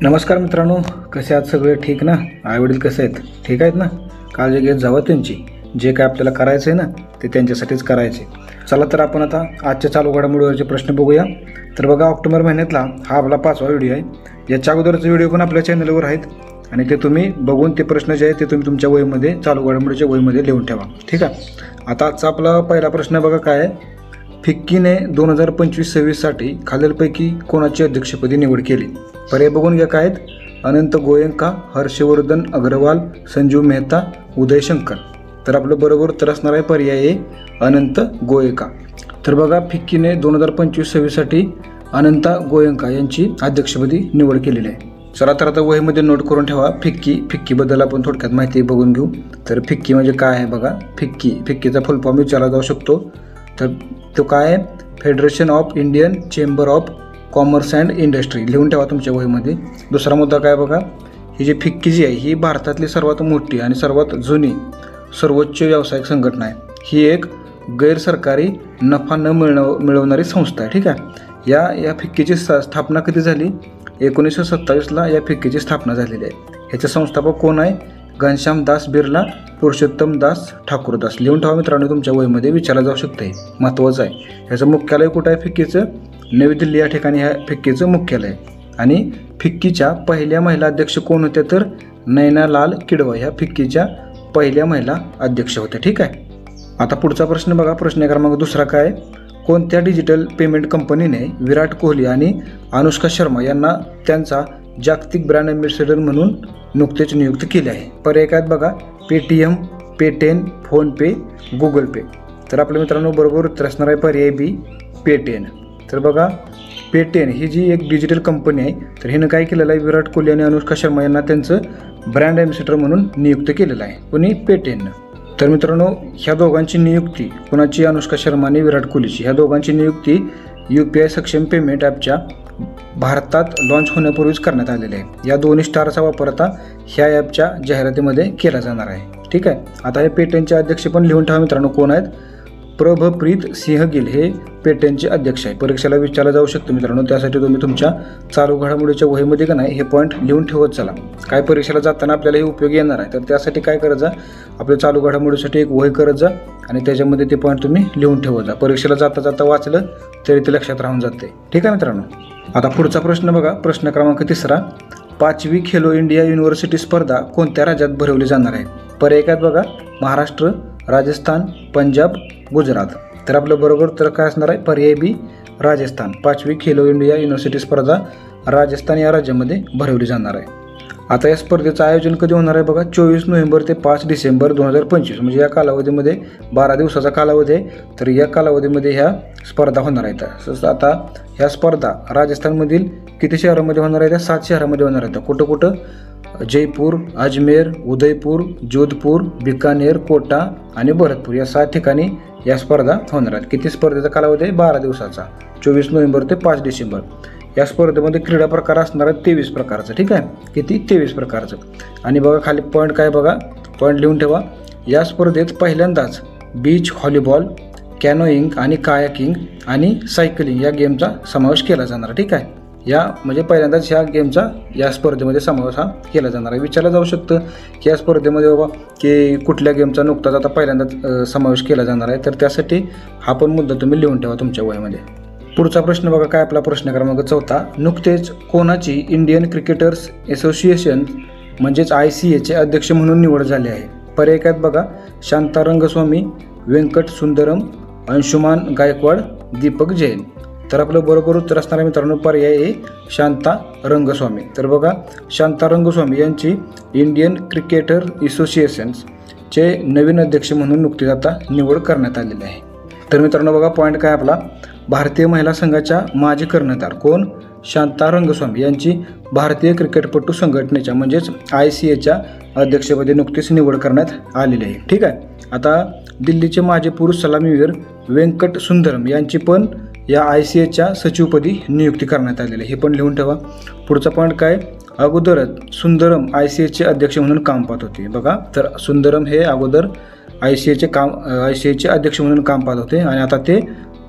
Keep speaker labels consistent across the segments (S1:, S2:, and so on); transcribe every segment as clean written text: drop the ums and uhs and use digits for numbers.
S1: नमस्कार मित्रांनो, कसे आहात सगळे? ठीक ना? आईवडील कसे आहेत? ठीक आहेत ना? काळजी घेत जावं त्यांची. जे काय आपल्याला करायचं आहे ना ते त्यांच्यासाठीच करायचे. चला तर आपण आता आजच्या चालू घडामोडीवरचे प्रश्न बघूया. तर बघा, ऑक्टोबर महिन्यातला हा आपला 5वा व्हिडिओ आहे. याच्या अगोदरचे व्हिडिओ पण आपल्या चॅनलवर आहेत आणि ते तुम्ही बघून ते प्रश्न जे आहेत ते तुम्ही तुमच्या वहीमध्ये, चालू घडामोडीच्या वहीमध्ये लिहून ठेवा. ठीक आहे. आता आजचा आपला पहिला प्रश्न बघा काय आहे. फिक्कीने 2025-26साठी खालीलपैकी कोणाची अध्यक्षपदी निवड केली? पर्याय बघून घ्या काय आहेत. अनंत गोयंका, हर्षवर्धन अग्रवाल, संजीव मेहता, उदय शंकर. तर आपलं बरोबर उत्तर असणार आहे पर्याय अनंत गोयंका. तर बघा, फिक्कीने 2025-26साठी अनंता गोयंका यांची अध्यक्षपदी निवड केलेली आहे. चला तर आता वहीमध्ये नोट करून ठेवा. फिक्कीबद्दल आपण थोडक्यात माहिती बघून घेऊ. तर फिक्की म्हणजे काय आहे बघा. फिक्कीचा फुल फॉर्म विचारला जाऊ शकतो. तर तो काय आहे? Federation of Indian chamber of commerce and industry. लिहून ठेवा तुमच्या वहीमध्ये. दुसरा मुद्दा काय बघा, ही जी फिक्की जी आहे ही भारतातली सर्वात मोठी आणि सर्वात जुनी सर्वोच्च व्यावसायिक संघटना आहे. ही एक गैरसरकारी नफा न मिळवणारी संस्था आहे. ठीक आहे. या फिक्कीची स्थापना कधी झाली? 1927ला या फिक्कीची स्थापना झालेली आहे. ह्याचे संस्थापक कोण आहे? घनश्याम दास बिर्ला, पुरुषोत्तम दास ठाकूरदास. लिहून ठेवा मित्रांनो तुमच्या वहीमध्ये, विचारला जाऊ शकते. महत्त्वाचं आहे. ह्याचं मुख्यालय कुठं आहे फिक्कीचं? नवी दिल्ली या ठिकाणी ह्या फिक्कीचं मुख्यालय आहे. आणि फिक्कीच्या पहिल्या महिला अध्यक्ष कोण होत्या? तर नैनालाल किडवा ह्या फिक्कीच्या पहिल्या महिला अध्यक्ष होत्या. ठीक आहे. आता पुढचा प्रश्न बघा. प्रश्न क्रमांक दुसरा काय? कोणत्या डिजिटल पेमेंट कंपनीने विराट कोहली आणि अनुष्का शर्मा यांना त्यांचा जागतिक ब्रँड अँबॅसेडर म्हणून नुकतेच नियुक्त केले आहे? पर्याय काय बघा. पेटीएम, पेटेन, फोनपे, गुगल पे. तर आपल्या मित्रांनो बरोबर उत्तर असणार आहे पर्याय बी, पेटेन. तर बघा, पेटेन ही जी एक डिजिटल कंपनी आहे, तर हिनं काय केलेलं आहे? विराट कोहली आणि अनुष्का शर्मा यांना त्यांचं ब्रँड अँबॅसेडर म्हणून नियुक्त केलेलं आहे. कोणी? पेटेननं. तर मित्रांनो, ह्या दोघांची नियुक्ती कोणाची? अनुष्का शर्मा आणि विराट कोहलीची. ह्या दोघांची नियुक्ती UPI सक्षम पेमेंट ॲपच्या भारतात लॉन्च होण्यापूर्वीच करण्यात आलेले आहे. या दोन्ही स्टारचा वापर आता ह्या ॲपच्या जाहिरातीमध्ये केला जाणार आहे. ठीक आहे. आता हे पेटेनचे अध्यक्ष पण लिहून ठेवा मित्रांनो कोण आहेत? प्रभप्रीत सिंह गिल हे पेटेनचे अध्यक्ष आहे. परीक्षेला विचारला जाऊ शकतो मित्रांनो. त्यासाठी तुम्ही तुमच्या चालू घडामोडीच्या वहीमध्ये का नाही हे पॉईंट लिहून ठेवत चला. काय परीक्षेला जाताना आपल्याला हे उपयोगी येणार आहे. तर त्यासाठी काय करत जा, आपल्या चालू घडामोडीसाठी एक वही करत जा आणि त्याच्यामध्ये ते पॉईंट तुम्ही लिहून ठेवत जा. परीक्षेला जाता वाचलं तरी ते लक्षात राहून जाते. ठीक आहे मित्रांनो. आता पुढचा प्रश्न बघा. प्रश्न क्रमांक तिसरा. 5वी खेलो इंडिया युनिव्हर्सिटी स्पर्धा कोणत्या राज्यात भरवली जाणार आहे? पर्याय काय बघा. महाराष्ट्र, राजस्थान, पंजाब, गुजरात. तर आपलं बरोबर तर काय असणार आहे? पर्याय बी, राजस्थान. 5वी खेलो इंडिया युनिव्हर्सिटी स्पर्धा राजस्थान या राज्यामध्ये भरवली जाणार आहे. आता या स्पर्धेचं आयोजन कधी होणार आहे बघा. 24 नोव्हेंबर ते 5 डिसेंबर 2025 म्हणजे या कालावधीमध्ये 12 दिवसाचा कालावधी आहे. तर या कालावधीमध्ये ह्या स्पर्धा होणार आहेत. आता ह्या स्पर्धा राजस्थानमधील किती शहरामध्ये होणार आहेत? 7 शहरामध्ये होणार आहेत. कुठं? जयपूर, अजमेर, उदयपूर, जोधपूर, बिकानेर, कोटा आणि भरतपूर या 7 ठिकाणी या स्पर्धा होणार आहेत. किती स्पर्धेचा कालावधी आहे? 12 दिवसाचा. 24 नोव्हेंबर ते 5 डिसेंबर. या स्पर्धेमध्ये क्रीडा प्रकार असणार आहेत 23 प्रकारचं. ठीक आहे. किती? 23 प्रकारचं. आणि बघा खाली पॉईंट काय बघा, पॉईंट लिहून ठेवा. या स्पर्धेत पहिल्यांदाच बीच व्हॉलीबॉल, कॅनोईंग आणि कायाकिंग आणि सायकलिंग या गेमचा समावेश केला जाणार. ठीक आहे. या म्हणजे पहिल्यांदाच ह्या गेमचा या स्पर्धेमध्ये समावेश हा केला जाणार आहे. विचारलं जाऊ शकतं की या स्पर्धेमध्ये बाबा की कुठल्या गेमचा नुकताच आता पहिल्यांदाच समावेश केला जाणार आहे. तर त्यासाठी हा पण मुद्दा तुम्ही लिहून ठेवा तुमच्या वहीमध्ये. पुढचा प्रश्न बघा काय आपला प्रश्न क्रमांक 4. नुकतेच कोणाची इंडियन क्रिकेटर्स असोसिएशन म्हणजेच ICAचे अध्यक्ष म्हणून निवड झाली आहे? पर्याय काय बघा. शांता रंगस्वामी, व्यंकट सुंदरम, अंशुमान गायकवाड, दीपक जैन. तर आपलं बरोबर उत्तर असणार आहे मित्रांनो पर्याय शांता रंगस्वामी. तर बघा, शांता रंगस्वामी यांची इंडियन क्रिकेटर असोसिएशनचे नवीन अध्यक्ष म्हणून नुकतीच आता निवड करण्यात आलेली आहे. तर मित्रांनो बघा पॉईंट काय आपला. भारतीय महिला संघाच्या माजी कर्णधार कोण? शांता रंगस्वामी यांची भारतीय क्रिकेटपटू संघटनेच्या म्हणजेच ICAच्या अध्यक्षपदी नुकतीच निवड करण्यात आलेली आहे. ठीक आहे. आता दिल्लीचे माजी पुरुष सलामीवीर व्यंकट सुंदरम यांची पण या ICAच्या सचिवपदी नियुक्ती करण्यात आलेली आहे. हे पण लिहून ठेवा. पुढचा पॉईंट काय. अगोदरच सुंदरम ICAचे अध्यक्ष म्हणून काम पाहत होते. बघा, तर सुंदरम हे अगोदर ICAचे अध्यक्ष म्हणून काम पाहत होते आणि आता ते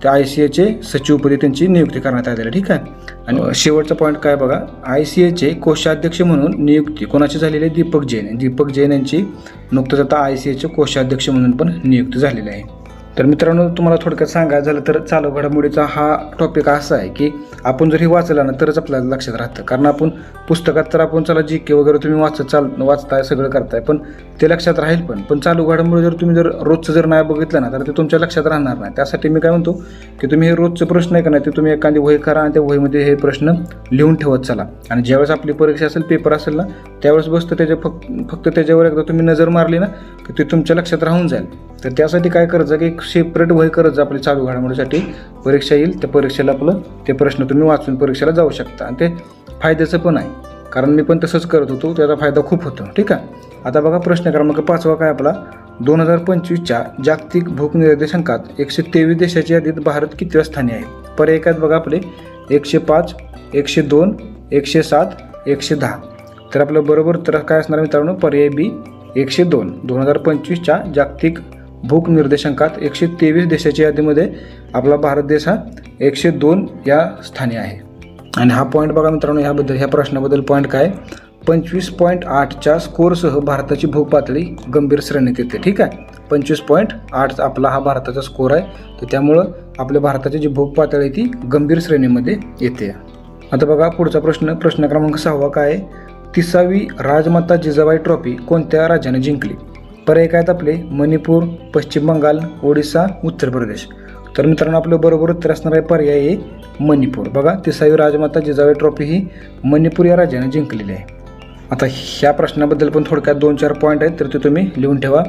S1: त्या ICAचे सचिवपदी त्यांची नियुक्ती करण्यात आलेली आहे. ठीक आहे. आणि शेवटचा पॉईंट काय बघा, ICAचे कोषाध्यक्ष म्हणून नियुक्ती कोणाची झालेली आहे? दीपक जैन यांची नुकतंच आता ICAचे कोषाध्यक्ष म्हणून पण नियुक्ती झालेली आहे. तर मित्रांनो, तुम्हाला थोडक्यात सांगायचं झालं तर चालू घडामोडीचा हा टॉपिक असा आहे की आपण जर हे वाचला ना तरच आपल्याला लक्षात राहतं. कारण आपण पुस्तकात तर आपण चला GK वगैरे तुम्ही वाचताय सगळं करताय, पण ते लक्षात राहील. पण चालू घडामोडी जर तुम्ही जर रोजचं जर नाही बघितलं ना तर ते तुमच्या लक्षात राहणार नाही. त्यासाठी मी काय म्हणतो की तुम्ही हे रोजचे प्रश्न आहे का नाही ते तुम्ही एखादी वही करा आणि त्या वहीमध्ये हे प्रश्न लिहून ठेवत चला. आणि ज्यावेळेस आपली परीक्षा असेल, पेपर असेल ना, त्यावेळेस बसतं फक्त त्याच्यावर एकदा तुम्ही नजर मारली ना की ते तुमच्या लक्षात राहून जाईल. तर त्यासाठी काय करायचं की एक सेपरेट वही करायचं आपली चालू घडामोडीसाठी. परीक्षा येईल त्या परीक्षेला आपलं ते प्रश्न तुम्ही वाचून परीक्षेला जाऊ शकता. आणि ते फायद्याचं पण आहे, कारण मी पण तसंच करत होतो, त्याचा फायदा खूप होतो. ठीक आहे. आता बघा प्रश्न क्रमांक 5 काय आपला, 2025च्या जागतिक भूक निर्देशांकात 123 देशाच्या यादीत भारत कितव्या स्थानी आहे? पर्याय काय बघा आपले 105, 102, 107, 110. तर आपलं बरोबर उत्तर काय असणार मित्रांनो? पर्याय B 102. 2025च्या जागतिक भूक निर्देशांकात 123 देशाच्या यादीमध्ये आपला भारत देश हा 102 या स्थानी आहे. आणि हा पॉईंट बघा मित्रांनो, ह्या प्रश्नाबद्दल पॉईंट काय, 25.8च्या स्कोअरसह भारताची भूक पातळी गंभीर श्रेणीत येते. ठीक आहे. 25.8 आपला हा भारताचा स्कोअर आहे. तर त्यामुळं आपल्या भारताची जी भूक पातळी ती गंभीर श्रेणीमध्ये येते. आता बघा पुढचा प्रश्न क्रमांक 6 काय आहे, 30वी राजमाता जिजाबाई ट्रॉफी कोणत्या राज्याने जिंकली? पर्याय काय आपले मणिपूर, पश्चिम बंगाल, ओडिसा, उत्तर प्रदेश. तर मित्रांनो आपलं बरोबर उत्तर असणार आहे पर्याय आहे मणिपूर. बघा 30वी राजमाता जिजाबाई ट्रॉफी ही मणिपूर या राज्याने जिंकलेली आहे. आता ह्या प्रश्नाबद्दल पण थोडक्यात 2-4 पॉईंट आहेत, तर ते तुम्ही लिहून ठेवा.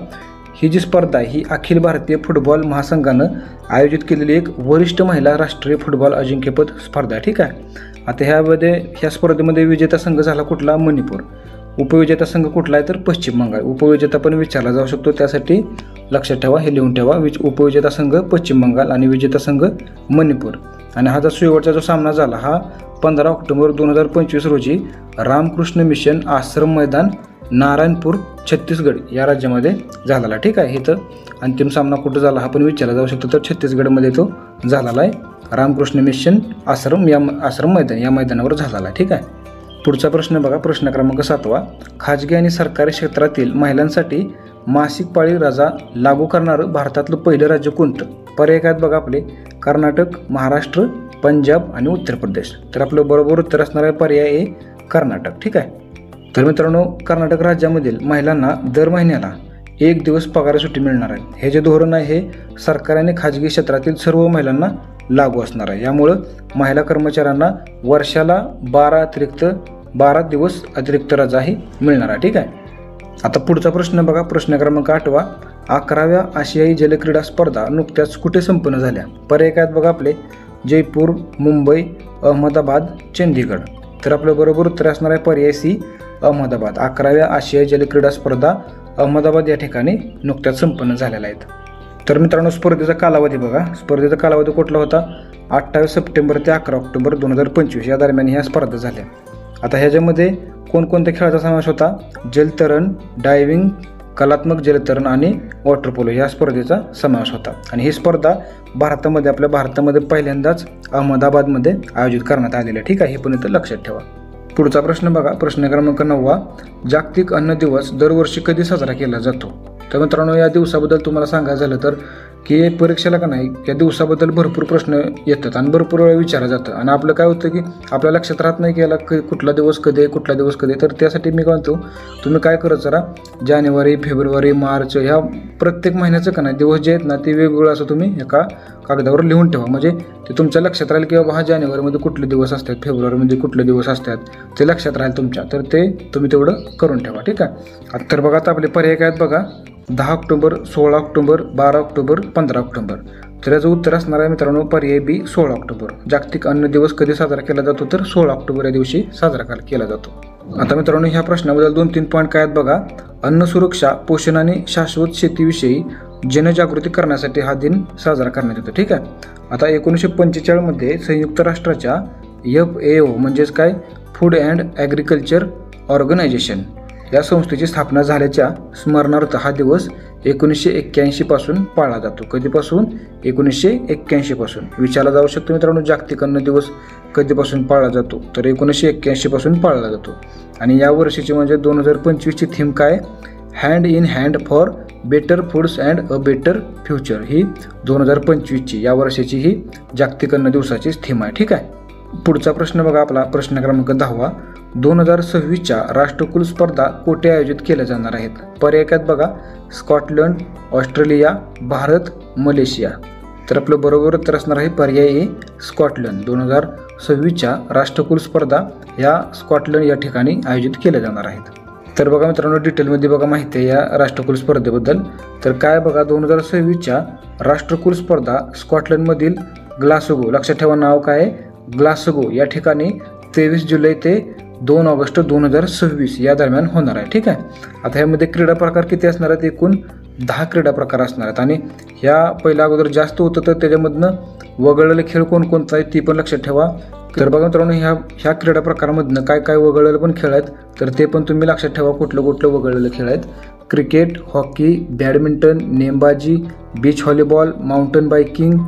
S1: ही जी स्पर्धा आहे ही अखिल भारतीय फुटबॉल महासंघानं आयोजित केलेली एक वरिष्ठ महिला राष्ट्रीय फुटबॉल अजिंक्यपद स्पर्धा आहे. ठीक आहे. आता ह्या स्पर्धेमध्ये विजेता संघ झाला कुठला? मणिपूर. उपविजेता संघ कुठला आहे तर पश्चिम बंगाल. उपविजेता पण विचारला जाऊ शकतो, त्यासाठी लक्षात ठेवा, हे लिहून ठेवा. उपविजेता संघ पश्चिम बंगाल आणि विजेता संघ मणिपूर. आणि हा शेवटचा जो सामना झाला हा 15 ऑक्टोबर 2025 रोजी रामकृष्ण मिशन आश्रम मैदान, नारायणपूर, छत्तीसगड या राज्यामध्ये झालेला. ठीक आहे. इथं अंतिम सामना कुठं झाला हा पण विचारला जाऊ शकतो, तर छत्तीसगडमध्ये तो झालेला आहे. रामकृष्ण मिशन आश्रम मैदान या मैदानावर झालेला आहे. ठीक आहे. पुढचा प्रश्न बघा, प्रश्न क्रमांक 7 खाजगी आणि सरकारी क्षेत्रातील महिलांसाठी मासिक पाळी रजा लागू करणारं भारतातलं पहिलं राज्य कोणतं? पर्याय काय बघा आपले कर्नाटक, महाराष्ट्र, पंजाब आणि उत्तर प्रदेश. तर आपलं बरोबर उत्तर असणार आहे पर्याय A कर्नाटक. ठीक आहे. तर मित्रांनो, कर्नाटक राज्यामधील महिलांना दर महिन्याला 1 दिवस पगार सुट्टी मिळणार आहे. हे जे धोरण आहे हे सरकारी आणि खाजगी क्षेत्रातील सर्व महिलांना लागू असणार आहे. यामुळं महिला कर्मचाऱ्यांना वर्षाला 12 दिवस अतिरिक्त रजाही मिळणार आहे. ठीक आहे. आता पुढचा प्रश्न बघा, प्रश्न क्रमांक 8 11व्या आशियाई जलक्रीडा स्पर्धा नुकत्याच कुठे संपन्न झाल्या? पर्याय काय बघा आपले जयपूर, मुंबई, अहमदाबाद, चंदीगड. तर आपलं बरोबर उत्तर असणार आहे पर्याय C अहमदाबाद. 11व्या आशियाई जलक्रीडा स्पर्धा अहमदाबाद या ठिकाणी नुकत्याच संपन्न झालेल्या आहेत. तर मित्रांनो, स्पर्धेचा कालावधी बघा. स्पर्धेचा कालावधी कुठला होता? 28 सप्टेंबर ते 11 ऑक्टोबर 2025 या दरम्यान ह्या स्पर्धा झाल्या. आता ह्याच्यामध्ये कोणकोणत्या खेळाचा समावेश होता? जलतरण, डायव्हिंग, कलात्मक जलतरण आणि वॉटर पोलो या स्पर्धेचा समावेश होता. आणि ही स्पर्धा आपल्या भारतामध्ये पहिल्यांदाच अहमदाबादमध्ये आयोजित करण्यात आलेली आहे. ठीक आहे. हे पण इथं लक्षात ठेवा. पुढचा प्रश्न बघा, प्रश्न क्रमांक 9 जागतिक अन्न दिवस दरवर्षी कधी साजरा केला जातो? तर मित्रांनो, या दिवसाबद्दल तुम्हाला सांगायचं झालं तर की परीक्षेला का नाही या दिवसाबद्दल भरपूर प्रश्न येतात आणि भरपूर वेळा विचारलं जातं. आणि आपलं काय होतं की आपल्या लक्षात राहत नाही की याला कुठला दिवस कधी तर त्यासाठी मी काय म्हणतो, तुम्ही काय करत जरा जानेवारी, फेब्रुवारी, मार्च ह्या प्रत्येक महिन्याचं का नाही दिवस जे आहेत ना ते वेगवेगळं असं तुम्ही एका कागदावर लिहून ठेवा. म्हणजे ते तुमच्या लक्षात राहील की बाबा हा जानेवारीमध्ये कुठले दिवस असतात, फेब्रुवारीमध्ये कुठले दिवस असतात, ते लक्षात राहील तुमच्या. तर ते तुम्ही तेवढं करून ठेवा. ठीक आहे. तर बघा आता आपले पर्याय काय आहेत बघा 10 ऑक्टोबर, 16 ऑक्टोबर, 12 ऑक्टोबर, 15 ऑक्टोबर. तर याचं उत्तर असणार आहे मित्रांनो पर्याय B 16 ऑक्टोबर. जागतिक अन्न दिवस कधी साजरा केला जातो? तर 16 ऑक्टोबर या दिवशी साजरा केला जातो. आता मित्रांनो, ह्या प्रश्नाबद्दल 2-3 पॉईंट काय आहेत बघा. अन्न सुरक्षा, पोषण आणि शाश्वत शेतीविषयी जनजागृती करण्यासाठी हा दिन साजरा करण्यात येतो. ठीक आहे. आता 1945 मध्ये संयुक्त राष्ट्राच्या FAO म्हणजेच काय फूड अँड ॲग्रिकल्चर ऑर्गनायझेशन या संस्थेची स्थापना झाल्याच्या स्मरणार्थ हा दिवस 1981 पासून पाळला जातो. कधीपासून? 1981 पासून. विचारला जाऊ शकतो मित्रांनो, जागतिक अन्न दिवस कधीपासून पाळला जातो? तर 1981 पासून पाळला जातो. आणि या वर्षीची म्हणजे 2025ची थीम काय? Hand in hand for better foods and a better future. ही 2025ची या वर्षाची ही जागतिक अन्न दिवसाचीच थीम आहे. ठीक आहे. पुढचा प्रश्न बघा, आपला प्रश्न क्रमांक 10. 2026च्या राष्ट्रकुल स्पर्धा कोठे आयोजित केल्या जाणार आहेत? पर्याय आहेत बघा, स्कॉटलंड, ऑस्ट्रेलिया, भारत, मलेशिया. तर आपलं बरोबर उत्तर असणार आहे पर्याय ए, स्कॉटलंड. 2026च्या राष्ट्रकुल स्पर्धा या स्कॉटलंड या ठिकाणी आयोजित केल्या जाणार आहेत. तर बघा मित्रांनो, डिटेलमध्ये बघा माहिती आहे या राष्ट्रकुल स्पर्धेबद्दल. तर काय बघा, 2026च्या राष्ट्रकुल स्पर्धा स्कॉटलंडमधील ग्लासगो, लक्षात ठेवा नाव काय आहे, ग्लासगो या ठिकाणी 23 जुलै ते 2 ऑगस्ट 2026 या दरम्यान होणार आहे. ठीक आहे. आता ह्यामध्ये क्रीडा प्रकार किती असणार आहेत? एकूण 10 क्रीडा प्रकार असणार आहेत. आणि ह्या पहिल्या अगोदर जास्त होतं, तर त्याच्यामधनं वगळलेले खेळ कोणकोणता आहे ती पण लक्षात ठेवा. तर बघा मित्रांनो, ह्या क्रीडा प्रकारामधनं काय काय वगळलेले पण खेळ आहेत, तर ते पण तुम्ही लक्षात ठेवा कुठलं कुठलं वगळलेले खेळ आहेत. क्रिकेट, हॉकी, बॅडमिंटन, नेमबाजी, beach volleyball, mountain biking,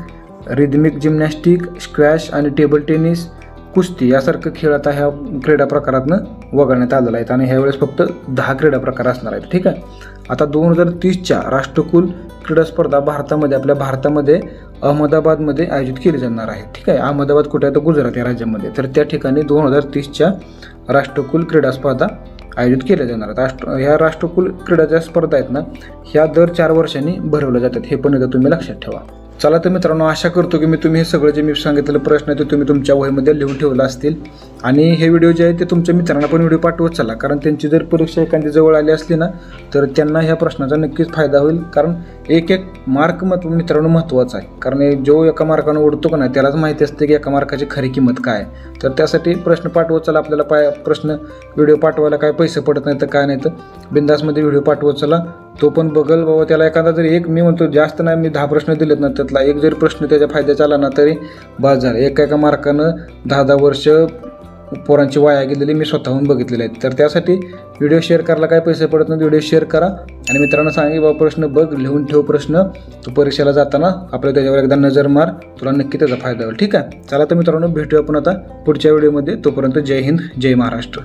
S1: rhythmic gymnastic, squash आणि टेबल टेनिस, कुस्ती यासारखं खेळ आता ह्या क्रीडा प्रकारातनं वगळण्यात आलेलं आहेत. आणि ह्यावेळेस फक्त 10 क्रीडा प्रकार असणार आहेत. ठीक आहे. आता 2030च्या राष्ट्रकुल क्रीडा स्पर्धा आपल्या भारतामध्ये अहमदाबादमध्ये आयोजित केली जाणार आहे. ठीक आहे. अहमदाबाद कुठे आहे? तर गुजरात या राज्यामध्ये. तर त्या ठिकाणी 2030च्या राष्ट्रकुल क्रीडा स्पर्धा आयोजित केल्या जाणार आहेत. ह्या राष्ट्रकुल क्रीडा ज्या स्पर्धा आहेत ना, ह्या दर 4 वर्षांनी भरवल्या जातात. हे पण एकदा तुम्ही लक्षात ठेवा. चला तर मित्रांनो, आशा करतो की तुम्ही हे सगळं जे मी सांगितलेलं प्रश्न ते तुम्ही तुमच्या वहीमध्ये लिहून ठेवला असतील. आणि हे व्हिडिओ जे आहे ते तुमच्या मित्रांना पण व्हिडिओ पाठवत चला, कारण त्यांची जर परीक्षा एखादी जवळ आली असली ना, तर त्यांना ह्या प्रश्नाचा नक्कीच फायदा होईल. कारण एक मार्क मित्रांनो महत्त्वाचा आहे. कारण जो एका मार्कानं उडतो का नाही, त्यालाच माहिती असते की एका मार्काची खरी किंमत काय आहे. तर त्यासाठी प्रश्न पाठवत चला. आपल्याला प्रश्न व्हिडिओ पाठवायला काय पैसे पडत नाही तर काय नाही, तर बिंदासमध्ये व्हिडिओ पाठवत चला. तो पण बघल बाबा. त्याला एखादा जरी एक, मी म्हणतो जास्त नाही, मी 10 प्रश्न दिलेत ना, त्यातला एक जरी प्रश्न त्याच्या फायद्याचा आला ना तरी बस झालं. एका मार्कानं 10 वर्ष पोरांची वाया गेलेली मी स्वतःहून बघितलेले आहेत. तर त्यासाठी व्हिडिओ शेअर करायला काय पैसे पडत नाही, व्हिडिओ शेअर करा आणि मित्रांना सांगा बाबा प्रश्न बघ, लिहून ठेव प्रश्न, तू परीक्षेला जाताना आपल्या त्याच्यावर एकदा नजर मार, तुला नक्की त्याचा फायदा होईल. ठीक आहे. चला तर मित्रांनो, भेटूया आपण आता पुढच्या व्हिडिओमध्ये. तोपर्यंत जय हिंद, जय महाराष्ट्र.